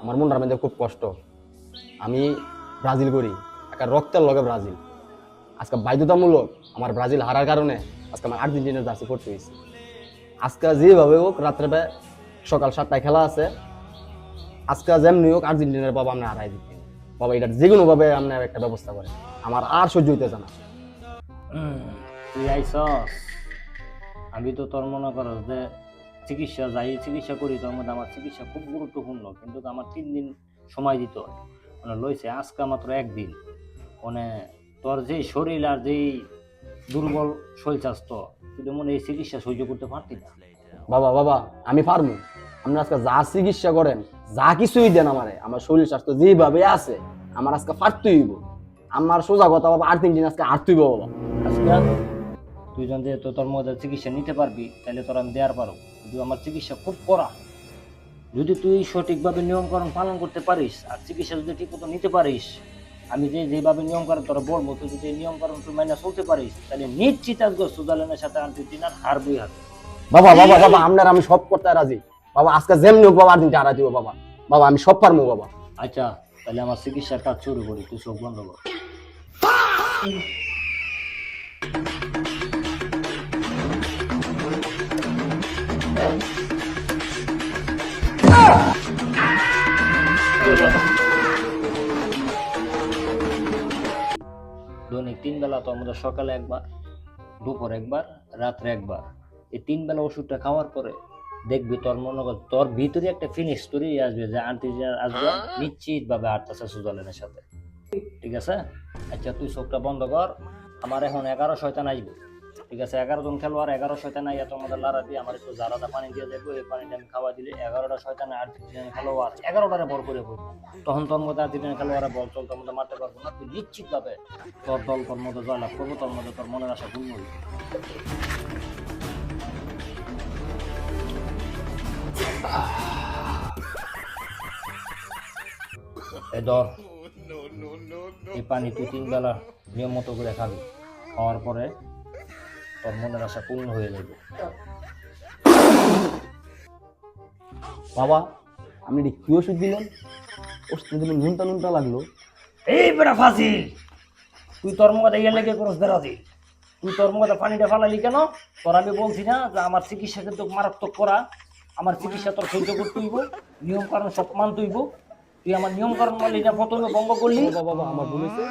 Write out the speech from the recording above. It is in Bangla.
আমার মনটার মধ্যে খুব কষ্ট। আমি ব্রাজিল করি, একটা রক্তের লগে ব্রাজিল। আজকে বাধ্যতামূলক আমার ব্রাজিল হারার কারণে আজকে আমার আর্জেন্টিনার জার্সি পড়তে হয়েছে। আজকে যেভাবে হোক রাত্রে সকাল 7টায় খেলা আছে, আজকে যেমনি হোক আর্জেন্টিনার বাবা আপনি হারাই দিতে বাবা, এটা যে কোনো ভাবে আপনার একটা ব্যবস্থা করে। আমার আর সহ্য হইতেছে না। তুই আইসস, আমি তো তোর মনে করো যে চিকিৎসা করি, তোর মধ্যে আমার চিকিৎসা খুব গুরুত্বপূর্ণ, কিন্তু আমার 3 দিন সময় দিত মানে লইছে, আজকে মাত্র 1 দিন। মানে তোর যেই শরীর আর যেই দুর্বল শরীর স্বাস্থ্য, তুই মনে এই চিকিৎসা সহ্য করতে পারতি না। বাবা বাবা আমি পারবো, আপনি আজকে যা চিকিৎসা করেন, যা কিছুই দেন আমারে, আমার শরীর স্বাস্থ্য যেভাবে আছে আমার আজকে পারতেই হইব। আমার সোজা কথা বাবা, আর্জেন্টিনা আজকে হারতেই হইব বাবা। আজকে তুই যখন যেহেতু তোর মধ্যে চিকিৎসা নিতে পারবি, তাহলে তোর আমি দেওয়ার পারো, কিন্তু আমার চিকিৎসা খুব কড়া। যদি তুই সঠিকভাবে নিয়মকানুন পালন করতে পারিস আর চিকিৎসা যদি ঠিক মতো নিতে পারিস, আমি যেভাবে নিয়মকানুন তোরা বলবো, তুই যদি নিয়মকানুন তুই মাইনে চলতে পারিস, তাহলে নিশ্চিত আজকে সুইজারল্যান্ডের সাথে আর্জেন্টিনার হারবই হারবে। বাবা বাবা বাবা আপনার আমি সব করতে রাজি বাবা, আজকে যেমনি হোক বাবা আর্জেন্টিনা হারাই দিব বাবা। বাবা আমি সব পারবো বাবা। আচ্ছা, তাহলে আমার চিকিৎসার কাজ শুরু করি, তুই চোখ বন্ধ কর। দৈনিক 3 বেলা তোর মধ্যে সকালে একবার, দুপুর একবার, রাত্রে একবার, এই 3 বেলা ওষুধটা খাওয়ার পরে দেখবি তোর মনে কর তোর ভিতরে একটা ফিনিশ তৈরি আসবে যে আর্জেন্টিনা আসবে নিশ্চিত ভাবে আটটাছে সুইজারল্যান্ডের সাথে। ঠিক আছে? আচ্ছা তুই চোখটা বন্ধ কর। আমার এখন 11 শয়তান আসবে। ঠিক আছে? 11 জন খেলোয়াড়, 11 শয়তান আইয়া তোর মধ্যে লড়া দিয়ে আমার একটু জারাদা পানি দিয়ে দেখবো, এই পানিটা আমি খাওয়া দিলে 11টা শয়তান আর্জেন্টিনা খেলোয়াড় 11টারে বল করে পড়বো। তখন তোর মধ্যে আর্জেন্টিনা খেলোয়াড়রা বল চল তোর মধ্যে মারতে পারবো না, তুই নিশ্চিত ভাবে তোর দল তোর মধ্যে জয়লাভ করবো, তোর মধ্যে তোর মনের আশা পূর্ণ হইবে। এই ধর, এই পানি তুই 3 বেলা নিয়ম মতো করে খাবি, খাওয়ার পরে তোর মনের আশা পূর্ণ হয়ে যাবে। বাবা আপনি এটা কি ওষুধ দিলেন? ওষুধ দিলেন নুনটা নুনটা লাগলো। এই বেটা ফাজিল, তুই তোর মধ্যে ইয়ে লেগে করস বেরাজি, তুই তোর মধ্যে পানিটা ফালালি কেন? তোর আমি বলছি না যে আমার চিকিৎসা কিন্তু মারাত্মক করা, আমার চিকিৎসা তোর সহ্য করতে হইব, নিয়ম কারণ সব মানতে হইব। তুই আমার নিয়ম কারণ মানলি না, প্রথমে ভঙ্গ করলি। বাবা বাবা আমার ভুল হয়েছে।